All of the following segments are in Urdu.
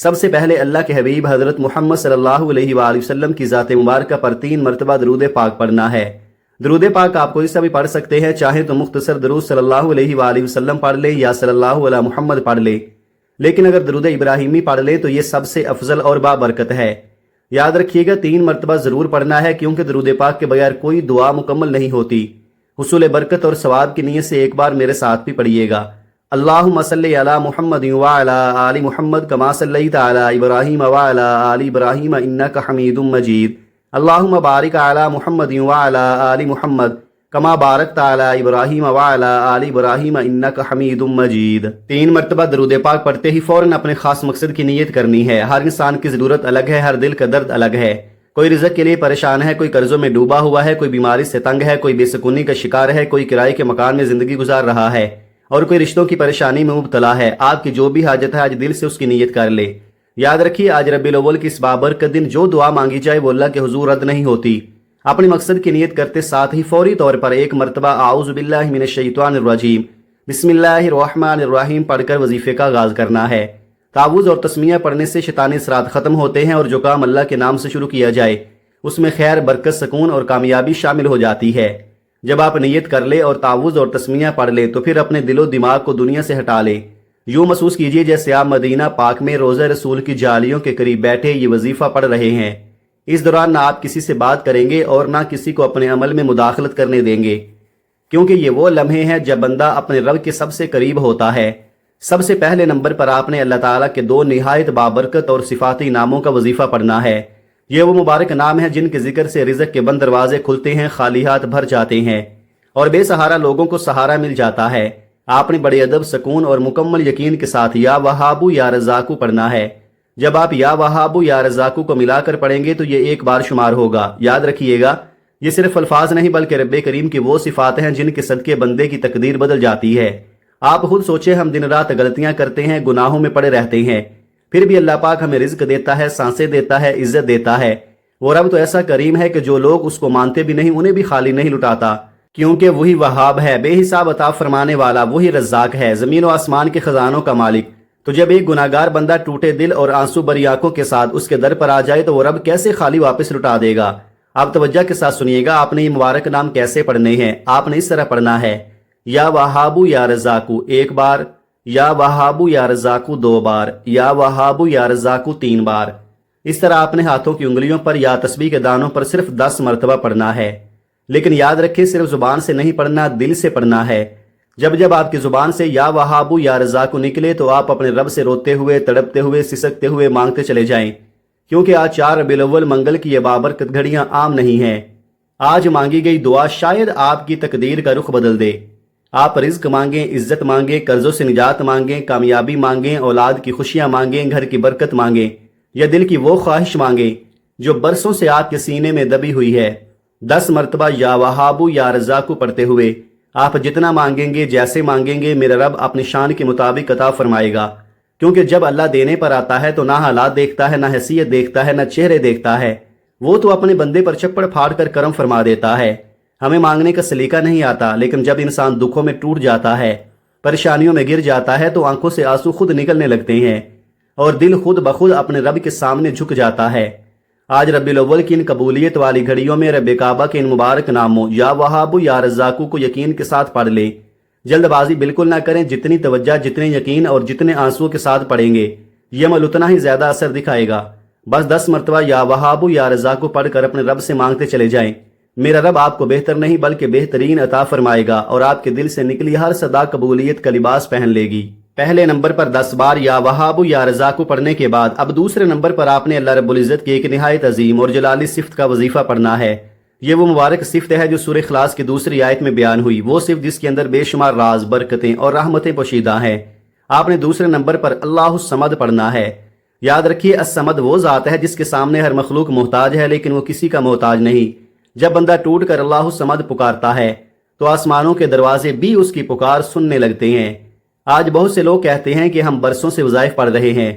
سب سے پہلے اللہ کے حبیب حضرت محمد صلی اللہ علیہ وآلہ وسلم کی ذات مبارکہ پر 3 مرتبہ درود پاک پڑھنا ہے۔ درود پاک آپ کوئی سا بھی پڑھ سکتے ہیں، چاہے تو مختصر درود صلی اللہ علیہ وآلہ وسلم پڑھ لیں یا صلی اللہ علیہ محمد پڑھ لیں، لیکن اگر درود ابراہیمی پڑھ لیں تو یہ سب سے افضل اور بابرکت ہے۔ یاد رکھیے گا 3 مرتبہ ضرور پڑھنا ہے، کیونکہ درود پاک کے بغیر کوئی دعا مکمل نہیں ہوتی۔ حصول برکت اور ثواب کی نیت سے ایک بار میرے ساتھ بھی پڑھیے گا۔ اللہم صلی علی محمد وعلی آل محمد کما صلیت علی ابراہیم وعلی آل ابراہیم انک حمید مجید۔ اللہم بارک علی محمد وعلی آل محمد کما بارکت علی ابراہیم وعلی آل ابراہیم انک حمید مجید۔ 3 مرتبہ درود پاک پڑھتے ہی فوراً اپنے خاص مقصد کی نیت کرنی ہے۔ ہر انسان کی ضرورت الگ ہے، ہر دل کا درد الگ ہے۔ کوئی رزق کے لیے پریشان ہے، کوئی قرضوں میں ڈوبا ہوا ہے، کوئی بیماری سے تنگ ہے، کوئی بے سکونی کا شکار ہے، کوئی کرائے کے مکان میں زندگی گزار رہا ہے، اور کوئی رشتوں کی پریشانی میں مبتلا ہے۔ آپ کی جو بھی حاجت ہے آج دل سے اس کی نیت کر لے۔ یاد رکھیے آج ربیع الاول کی اس بابرکت دن جو دعا مانگی جائے وہ اللہ کے حضور رد نہیں ہوتی۔ اپنے مقصد کی نیت کرتے ساتھ ہی فوری طور پر 1 مرتبہ اعوذ باللہ من الشیطان الرجیم بسم اللہ الرحمن الرحیم پڑھ کر وظیفے کا آغاز کرنا ہے۔ تعوذ اور تسمیہ پڑھنے سے شیطانی اثرات ختم ہوتے ہیں، اور جو کام اللہ کے نام سے شروع کیا جائے اس میں خیر، برکت، سکون اور کامیابی شامل ہو جاتی ہے۔ جب آپ نیت کر لیں اور تعوذ اور تسمیہ پڑھ لیں تو پھر اپنے دل و دماغ کو دنیا سے ہٹا لیں۔ یوں محسوس کیجیے جیسے آپ مدینہ پاک میں روضہ رسول کی جالیوں کے قریب بیٹھے یہ وظیفہ پڑھ رہے ہیں۔ اس دوران نہ آپ کسی سے بات کریں گے اور نہ کسی کو اپنے عمل میں مداخلت کرنے دیں گے، کیونکہ یہ وہ لمحے ہیں جب بندہ اپنے رب کے سب سے قریب ہوتا ہے۔ سب سے پہلے نمبر پر آپ نے اللہ تعالیٰ کے 2 نہایت بابرکت اور صفاتی ناموں کا وظیفہ پڑھنا ہے۔ یہ وہ مبارک نام ہیں جن کے ذکر سے رزق کے بند دروازے کھلتے ہیں، خالی ہاتھ بھر جاتے ہیں، اور بے سہارا لوگوں کو سہارا مل جاتا ہے۔ آپ نے بڑے ادب، سکون اور مکمل یقین کے ساتھ یا وہابو یا رزاقو پڑھنا ہے۔ جب آپ یا وہابو یا رزاقو کو ملا کر پڑھیں گے تو یہ 1 بار شمار ہوگا۔ یاد رکھیے گا یہ صرف الفاظ نہیں بلکہ رب کریم کی وہ صفات ہیں جن کے صدقے بندے کی تقدیر بدل جاتی ہے۔ آپ خود سوچیں، ہم دن رات غلطیاں کرتے ہیں، گناہوں میں پڑے رہتے ہیں، پھر بھی اللہ پاک ہمیں رزق دیتا ہے، سانسیں دیتا ہے، عزت دیتا ہے۔ وہ رب تو ایسا کریم ہے کہ جو لوگ اس کو مانتے بھی نہیں انہیں بھی خالی نہیں لٹاتا، کیونکہ وہی وہاب ہے، بے حساب عطا فرمانے والا، وہی رزاق ہے، زمین و آسمان کے خزانوں کا مالک۔ تو جب ایک گناہگار بندہ ٹوٹے دل اور آنسو بری آنکھوں کے ساتھ اس کے در پر آ جائے تو وہ رب کیسے خالی واپس لٹا دے گا؟ آپ توجہ کے ساتھ سنیے گا، آپ نے یہ مبارک نام کیسے پڑھنے ہیں۔ آپ نے اس طرح پڑھنا ہے، یا وہابو یا رزاقو 1 بار، یا وہابو یا رزاقو 2 بار، یا وہابو یا رزاقو 3 بار۔ اس طرح آپ نے ہاتھوں کی انگلیوں پر یا تسبیح کے دانوں پر صرف 10 مرتبہ پڑھنا ہے۔ لیکن یاد رکھیں صرف زبان سے نہیں پڑھنا، دل سے پڑھنا ہے۔ جب آپ کی زبان سے یا وہابو یا رزاقو نکلے تو آپ اپنے رب سے روتے ہوئے، تڑپتے ہوئے، سسکتے ہوئے مانگتے چلے جائیں، کیونکہ آج 4 ربیع الاول منگل کی یہ بابرکت گھڑیاں عام نہیں ہیں۔ آج مانگی گئی دعا شاید آپ کی تقدیر کا رخ بدل دے۔ آپ رزق مانگیں، عزت مانگیں، قرضوں سے نجات مانگیں، کامیابی مانگیں، اولاد کی خوشیاں مانگیں، گھر کی برکت مانگیں، یا دل کی وہ خواہش مانگیں جو برسوں سے آپ کے سینے میں دبی ہوئی ہے۔ 10 مرتبہ یا وہابو یا رزاقو پڑھتے ہوئے آپ جتنا مانگیں گے، جیسے مانگیں گے، میرا رب اپنی شان کے مطابق عطا فرمائے گا، کیونکہ جب اللہ دینے پر آتا ہے تو نہ حالات دیکھتا ہے، نہ حیثیت دیکھتا ہے، نہ چہرے دیکھتا ہے، وہ تو اپنے بندے پر چپڑ پھاڑ کر کرم فرما دیتا ہے۔ ہمیں مانگنے کا سلیقہ نہیں آتا، لیکن جب انسان دکھوں میں ٹوٹ جاتا ہے، پریشانیوں میں گر جاتا ہے تو آنکھوں سے آنسو خود نکلنے لگتے ہیں اور دل خود بخود اپنے رب کے سامنے جھک جاتا ہے۔ آج ربیع الاول کی ان قبولیت والی گھڑیوں میں رب کعبہ کے ان مبارک ناموں یا وہابو یا رزاقو کو یقین کے ساتھ پڑھ لیں۔ جلد بازی بالکل نہ کریں، جتنی توجہ، جتنے یقین اور جتنے آنسو کے ساتھ پڑھیں گے یہ عمل اتنا ہی زیادہ اثر دکھائے گا۔ بس 10 مرتبہ یا وہابو یا رزاقو پڑھ کر اپنے رب سے مانگتے چلے جائیں، میرا رب آپ کو بہتر نہیں بلکہ بہترین عطا فرمائے گا، اور آپ کے دل سے نکلی ہر صدا قبولیت کا لباس پہن لے گی۔ پہلے نمبر پر 10 بار یا وہابو یا رزاقو پڑھنے کے بعد اب دوسرے نمبر پر آپ نے اللہ رب العزت کی ایک نہایت عظیم اور جلالی صفت کا وظیفہ پڑھنا ہے۔ یہ وہ مبارک صفت ہے جو سورہ اخلاص کی دوسری آیت میں بیان ہوئی، وہ صفت جس کے اندر بے شمار راز، برکتیں اور رحمتیں پوشیدہ ہیں۔ آپ نے دوسرے نمبر پر اللہ الصمد پڑھنا ہے۔ یاد رکھیے الصمد وہ ذات ہے جس کے سامنے ہر مخلوق محتاج ہے، لیکن وہ کسی کا محتاج نہیں۔ جب بندہ ٹوٹ کر اللہ الصمد پکارتا ہے تو آسمانوں کے دروازے بھی اس کی پکار سننے لگتے ہیں۔ آج بہت سے لوگ کہتے ہیں کہ ہم برسوں سے وظائف پڑھ رہے ہیں،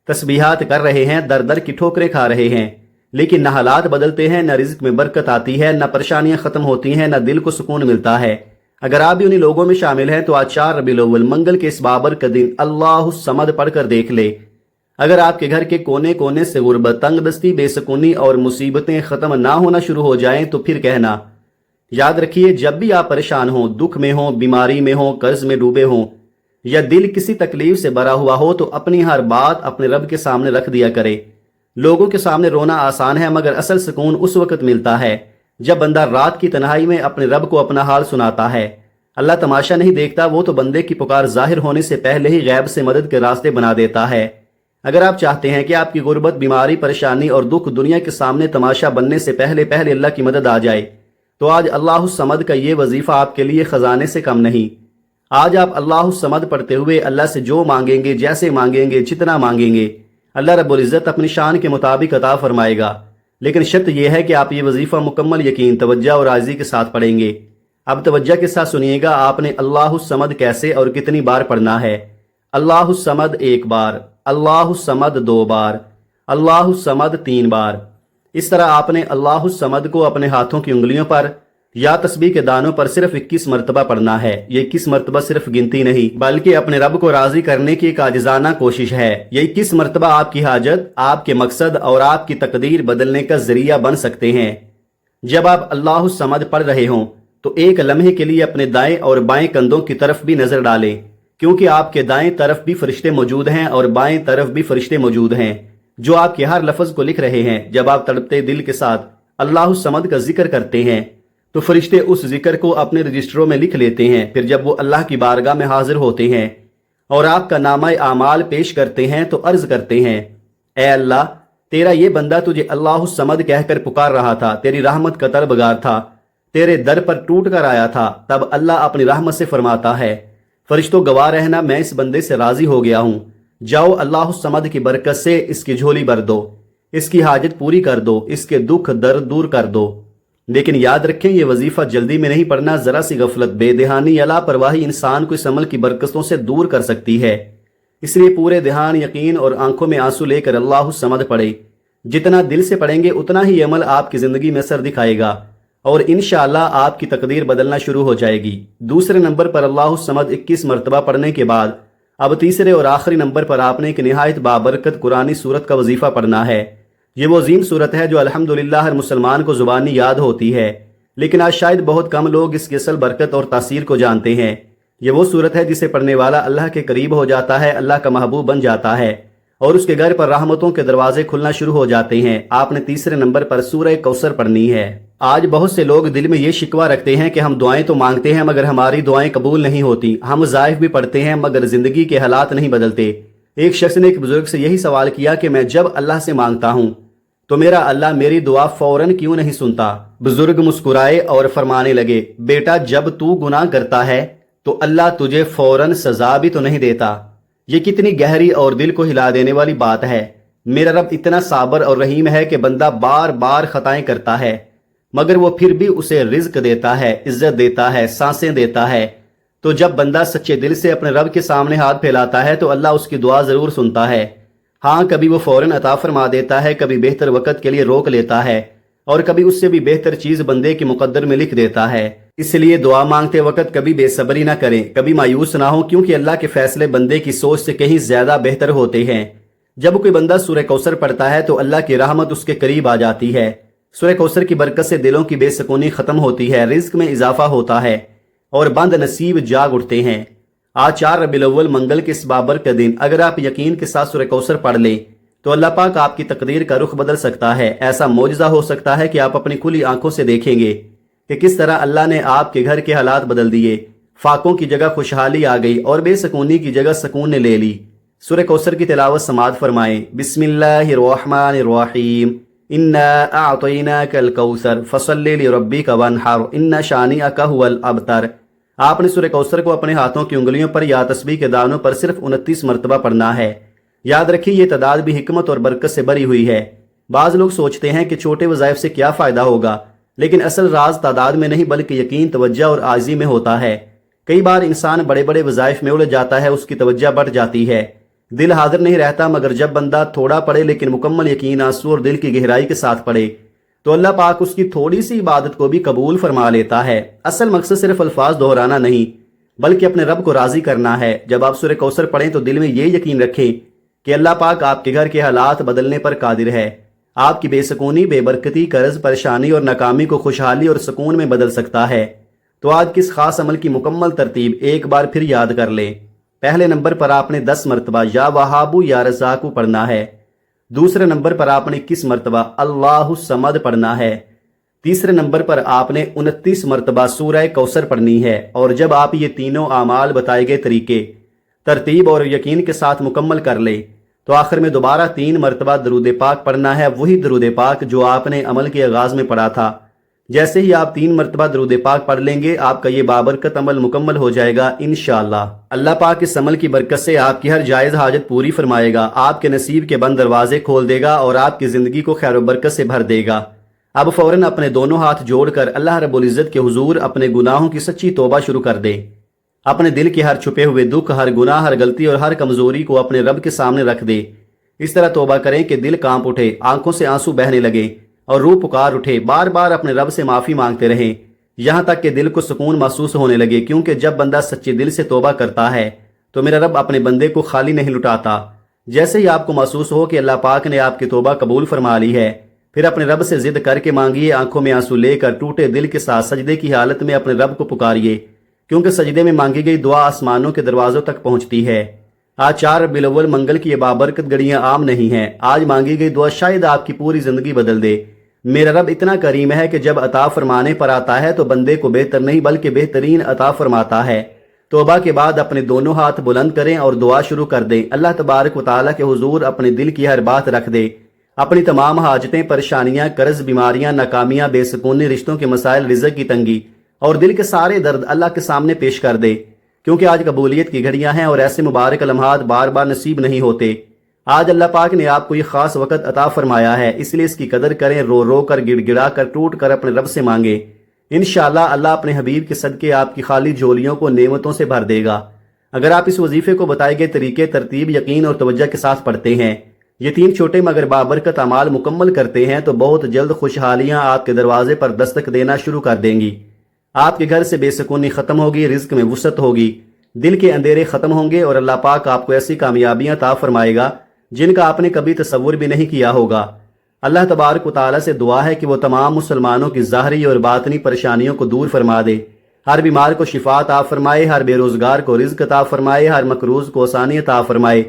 تسبیحات کر رہے ہیں، در در کی ٹھوکریں کھا رہے ہیں، لیکن نہ حالات بدلتے ہیں، نہ رزق میں برکت آتی ہے، نہ پریشانیاں ختم ہوتی ہیں، نہ دل کو سکون ملتا ہے۔ اگر آپ بھی انہی لوگوں میں شامل ہیں تو آج 4 ربیع الاول منگل کے اس بابرکت دن اللہ الصمد پڑھ کر دیکھ لے۔ اگر آپ کے گھر کے کونے کونے سے غربت، تنگ دستی، بے سکونی اور مصیبتیں ختم نہ ہونا شروع ہو جائیں تو پھر کہنا۔ یاد رکھیے، جب بھی آپ پریشان ہوں، دکھ میں ہوں، بیماری میں ہوں، قرض میں ڈوبے ہوں یا دل کسی تکلیف سے بھرا ہوا ہو، تو اپنی ہر بات اپنے رب کے سامنے رکھ دیا کرے۔ لوگوں کے سامنے رونا آسان ہے، مگر اصل سکون اس وقت ملتا ہے جب بندہ رات کی تنہائی میں اپنے رب کو اپنا حال سناتا ہے۔ اللہ تماشا نہیں دیکھتا، وہ تو بندے کی پکار ظاہر ہونے سے پہلے ہی غیب سے مدد کے راستے بنا دیتا ہے۔ اگر آپ چاہتے ہیں کہ آپ کی غربت، بیماری، پریشانی اور دکھ دنیا کے سامنے تماشا بننے سے پہلے اللہ کی مدد آ جائے، تو آج اللہ الصمد کا یہ وظیفہ آپ کے لیے خزانے سے کم نہیں۔ آج آپ اللہ الصمد پڑھتے ہوئے اللہ سے جو مانگیں گے، جیسے مانگیں گے، جتنا مانگیں گے، اللہ رب العزت اپنی شان کے مطابق عطا فرمائے گا۔ لیکن شرط یہ ہے کہ آپ یہ وظیفہ مکمل یقین، توجہ اور عاجزی کے ساتھ پڑھیں گے۔ اب توجہ کے ساتھ سنیے گا، آپ نے اللہ الصمد کیسے اور کتنی بار پڑھنا ہے۔ اللہ الصمد 1 بار، اللہ الصمد 2 بار، اللہ الصمد 3 بار۔ اس طرح آپ نے اللہ الصمد کو اپنے ہاتھوں کی انگلیوں پر یا تسبیح کے دانوں پر صرف 21 مرتبہ پڑھنا ہے۔ یہ 21 مرتبہ صرف گنتی نہیں، بلکہ اپنے رب کو راضی کرنے کی ایک عاجزانہ کوشش ہے۔ یہ 21 مرتبہ آپ کی حاجت، آپ کے مقصد اور آپ کی تقدیر بدلنے کا ذریعہ بن سکتے ہیں۔ جب آپ اللہ الصمد پڑھ رہے ہوں تو ایک لمحے کے لیے اپنے دائیں اور بائیں کندھوں کی طرف بھی نظر ڈالیں، کیونکہ آپ کے دائیں طرف بھی فرشتے موجود ہیں اور بائیں طرف بھی فرشتے موجود ہیں جو آپ کے ہر لفظ کو لکھ رہے ہیں۔ جب آپ تڑپتے دل کے ساتھ اللہ الصمد کا ذکر کرتے ہیں تو فرشتے اس ذکر کو اپنے رجسٹروں میں لکھ لیتے ہیں۔ پھر جب وہ اللہ کی بارگاہ میں حاضر ہوتے ہیں اور آپ کا نامہ اعمال پیش کرتے ہیں تو عرض کرتے ہیں، اے اللہ، تیرا یہ بندہ تجھے اللہ الصمد کہہ کر پکار رہا تھا، تیری رحمت کا طلبگار تھا، تیرے در پر ٹوٹ کر آیا تھا۔ تب اللہ اپنی رحمت سے فرماتا ہے، فرشتوں گواہ رہنا، میں اس بندے سے راضی ہو گیا ہوں، جاؤ اللہ الصمد کی برکت سے اس کی جھولی بھر دو، اس کی حاجت پوری کر دو، اس کے دکھ درد دور کر دو۔ لیکن یاد رکھیں، یہ وظیفہ جلدی میں نہیں پڑھنا۔ ذرا سی غفلت، بے دہانی یا لاپرواہی انسان کو اس عمل کی برکتوں سے دور کر سکتی ہے۔ اس لیے پورے دھیان، یقین اور آنکھوں میں آنسو لے کر اللہ الصمد پڑھیں۔ جتنا دل سے پڑھیں گے اتنا ہی عمل آپ کی زندگی میں اثر دکھائے گا اور انشاءاللہ آپ کی تقدیر بدلنا شروع ہو جائے گی۔ دوسرے نمبر پر اللہ الصمد 21 مرتبہ پڑھنے کے بعد اب تیسرے اور آخری نمبر پر آپ نے ایک نہایت بابرکت قرآنی سورت کا وظیفہ پڑھنا ہے۔ یہ وہ عظیم سورت ہے جو الحمدللہ ہر مسلمان کو زبانی یاد ہوتی ہے، لیکن آج شاید بہت کم لوگ اس کی اصل برکت اور تاثیر کو جانتے ہیں۔ یہ وہ سورت ہے جسے پڑھنے والا اللہ کے قریب ہو جاتا ہے، اللہ کا محبوب بن جاتا ہے اور اس کے گھر پر رحمتوں کے دروازے کھلنا شروع ہو جاتے ہیں۔ آپ نے تیسرے نمبر پر سورہ کوثر پڑھنی ہے۔ آج بہت سے لوگ دل میں یہ شکوہ رکھتے ہیں کہ ہم دعائیں تو مانگتے ہیں مگر ہماری دعائیں قبول نہیں ہوتی، ہم ضعیف بھی پڑھتے ہیں مگر زندگی کے حالات نہیں بدلتے۔ ایک شخص نے ایک بزرگ سے یہی سوال کیا کہ میں جب اللہ سے مانگتا ہوں تو میرا اللہ میری دعا فوراً کیوں نہیں سنتا؟ بزرگ مسکرائے اور فرمانے لگے، بیٹا، جب تو گناہ کرتا ہے تو اللہ تجھے فوراً سزا بھی تو نہیں دیتا۔ یہ کتنی گہری اور دل کو ہلا دینے والی بات ہے۔ میرا رب اتنا صابر اور رحیم ہے کہ بندہ بار بار خطائیں کرتا ہے مگر وہ پھر بھی اسے رزق دیتا ہے، عزت دیتا ہے، سانسیں دیتا ہے۔ تو جب بندہ سچے دل سے اپنے رب کے سامنے ہاتھ پھیلاتا ہے تو اللہ اس کی دعا ضرور سنتا ہے۔ ہاں، کبھی وہ فوراً عطا فرما دیتا ہے، کبھی بہتر وقت کے لیے روک لیتا ہے اور کبھی اس سے بھی بہتر چیز بندے کے مقدر میں لکھ دیتا ہے۔ اس لیے دعا مانگتے وقت کبھی بے صبری نہ کریں، کبھی مایوس نہ ہوں، کیونکہ اللہ کے فیصلے بندے کی سوچ سے کہیں زیادہ بہتر ہوتے ہیں۔ جب کوئی بندہ سورہ کوثر پڑھتا ہے تو اللہ کی رحمت اس کے قریب آ جاتی ہے۔ سورہ کوثر کی برکت سے دلوں کی بے سکونی ختم ہوتی ہے، رزق میں اضافہ ہوتا ہے اور بند نصیب جاگ اٹھتے ہیں۔ آج 4 ربیع الاول منگل کے اس بابرکت دن اگر آپ یقین کے ساتھ سورہ کوثر پڑھ لیں تو اللہ پاک آپ کی تقدیر کا رخ بدل سکتا ہے۔ ایسا معجزہ ہو سکتا ہے کہ آپ اپنی کھلی آنکھوں سے دیکھیں گے کہ کس طرح اللہ نے آپ کے گھر کے حالات بدل دیے، فاقوں کی جگہ خوشحالی آ گئی اور بے سکونی کی جگہ سکون نے لے لی۔ سورہ کوثر کی تلاوت سماعت فرمائیں۔ بسم اللہ الرحمن الرحیم، انا اعطیناک الکوثر فصل لربک وانحر ان شانئک ھو الابتر۔ آپ نے سورہ کوثر کو اپنے ہاتھوں کی انگلیوں پر یا تسبیح کے دانوں پر صرف 29 مرتبہ پڑھنا ہے۔ یاد رکھیے، یہ تعداد بھی حکمت اور برکت سے بری ہوئی ہے۔ بعض لوگ سوچتے ہیں کہ چھوٹے وظائف سے کیا فائدہ ہوگا، لیکن اصل راز تعداد میں نہیں بلکہ یقین، توجہ اور عاجزی میں ہوتا ہے۔ کئی بار انسان بڑے بڑے وظائف میں الجھ جاتا ہے، اس کی توجہ بڑھ جاتی ہے، دل حاضر نہیں رہتا، مگر جب بندہ تھوڑا پڑھے لیکن مکمل یقین، آنسو اور دل کی گہرائی کے ساتھ پڑھے تو اللہ پاک اس کی تھوڑی سی عبادت کو بھی قبول فرما لیتا ہے۔ اصل مقصد صرف الفاظ دہرانا نہیں بلکہ اپنے رب کو راضی کرنا ہے۔ جب آپ سورہ کوثر پڑھیں تو دل میں یہ یقین رکھیں کہ اللہ پاک آپ کے گھر کے حالات بدلنے پر قادر ہے، آپ کی بے سکونی، بے برکتی، قرض، پریشانی اور ناکامی کو خوشحالی اور سکون میں بدل سکتا ہے۔ تو آج کس خاص عمل کی مکمل ترتیب ایک بار پھر یاد کر لیں۔ پہلے نمبر پر آپ نے 10 مرتبہ یا وہابو یا رزاقو پڑھنا ہے۔ دوسرے نمبر پر آپ نے 21 مرتبہ اللہ الصمد پڑھنا ہے۔ تیسرے نمبر پر آپ نے 29 مرتبہ سورہ کوثر پڑھنی ہے۔ اور جب آپ یہ تینوں اعمال بتائے گئے طریقے ترتیب اور یقین کے ساتھ مکمل کر لیں تو آخر میں دوبارہ 3 مرتبہ درود پاک پڑھنا ہے، وہی درود پاک جو آپ نے عمل کے آغاز میں پڑھا تھا۔ جیسے ہی آپ 3 مرتبہ درود پاک پڑھ لیں گے آپ کا یہ بابرکت عمل مکمل ہو جائے گا انشاءاللہ۔ اللہ پاک اس عمل کی برکت سے آپ کی ہر جائز حاجت پوری فرمائے گا، آپ کے نصیب کے بند دروازے کھول دے گا اور آپ کی زندگی کو خیر و برکت سے بھر دے گا۔ اب فوراً اپنے دونوں ہاتھ جوڑ کر اللہ رب العزت کے حضور اپنے گناہوں کی سچی توبہ شروع کر دیں۔ اپنے دل کے ہر چھپے ہوئے دکھ، ہر گناہ، ہر غلطی اور ہر کمزوری کو اپنے رب کے سامنے رکھ دیں۔ اس طرح توبہ کریں کہ دل کانپ اٹھے، آنکھوں سے آنسو بہنے لگے اور روح پکار اٹھے۔ بار بار اپنے رب سے معافی مانگتے رہیں یہاں تک کہ دل کو سکون محسوس ہونے لگے، کیونکہ جب بندہ سچے دل سے توبہ کرتا ہے تو میرا رب اپنے بندے کو خالی نہیں لٹاتا۔ جیسے ہی آپ کو محسوس ہو کہ اللہ پاک نے آپ کی توبہ قبول فرما لی ہے، پھر اپنے رب سے ضد کر کے مانگیے، آنکھوں میں آنسو لے کر ٹوٹے دل کے ساتھ سجدے کی حالت میں اپنے رب کو پکاریے، کیونکہ سجدے میں مانگی گئی دعا آسمانوں کے دروازوں تک پہنچتی ہے۔ آج 4 ربیع الاول منگل کی یہ بابرکت گھڑیاں عام نہیں ہیں۔ آج مانگی گئی دعا شاید آپ کی پوری زندگی بدل دے۔ میرا رب اتنا کریم ہے کہ جب عطا فرمانے پر آتا ہے تو بندے کو بہتر نہیں بلکہ بہترین عطا فرماتا ہے۔ توبہ کے بعد اپنے دونوں ہاتھ بلند کریں اور دعا شروع کر دیں۔ اللہ تبارک و تعالیٰ کے حضور اپنے دل کی ہر بات رکھ دیں، اپنی تمام حاجتیں، پریشانیاں، قرض، بیماریاں، ناکامیاں، بے سکونی، رشتوں کے مسائل، رزق کی تنگی اور دل کے سارے درد اللہ کے سامنے پیش کر دے، کیونکہ آج قبولیت کی گھڑیاں ہیں اور ایسے مبارک لمحات بار بار نصیب نہیں ہوتے۔ آج اللہ پاک نے آپ کو یہ خاص وقت عطا فرمایا ہے، اس لیے اس کی قدر کریں، رو رو کر، گڑ گڑا کر، ٹوٹ کر اپنے رب سے مانگیں۔ انشاءاللہ اللہ اپنے حبیب کے صدقے آپ کی خالی جھولیوں کو نعمتوں سے بھر دے گا۔ اگر آپ اس وظیفے کو بتائے گئے طریقے ترتیب، یقین اور توجہ کے ساتھ پڑھتے ہیں، یہ 3 چھوٹے مگر بابرکت اعمال مکمل کرتے ہیں تو بہت جلد خوشحالیاں آپ کے دروازے پر دستک دینا شروع کر دیں گی۔ آپ کے گھر سے بے سکونی ختم ہوگی، رزق میں وسعت ہوگی، دل کے اندھیرے ختم ہوں گے اور اللہ پاک آپ کو ایسی کامیابیاں عطا فرمائے گا جن کا آپ نے کبھی تصور بھی نہیں کیا ہوگا۔ اللہ تبارک و تعالیٰ سے دعا ہے کہ وہ تمام مسلمانوں کی ظاہری اور باطنی پریشانیوں کو دور فرما دے، ہر بیمار کو شفا عطا فرمائے، ہر بے روزگار کو رزق عطا فرمائے، ہر مقروض کو آسانی عطا فرمائے،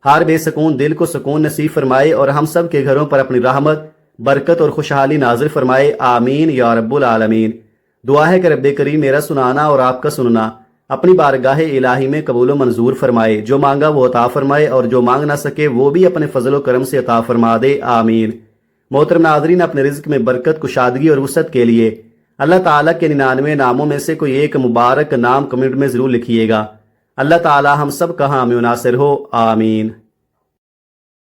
ہر بے سکون دل کو سکون نصیب فرمائے اور ہم سب کے گھروں پر اپنی رحمت، برکت اور خوشحالی نازل فرمائے، آمین یا رب العالمین۔ دعا ہے کہ رب کریم میرا سنانا اور آپ کا سننا اپنی بارگاہ الہی میں قبول و منظور فرمائے، جو مانگا وہ عطا فرمائے اور جو مانگ نہ سکے وہ بھی اپنے فضل و کرم سے عطا فرما دے، آمین۔ محترم ناظرین، اپنے رزق میں برکت، کشادگی اور وسعت کے لیے اللہ تعالیٰ کے 99 ناموں میں سے کوئی ایک مبارک نام کمنٹ میں ضرور لکھیے گا۔ اللہ تعالیٰ ہم سب کا حامی و ناصر ہو، آمین۔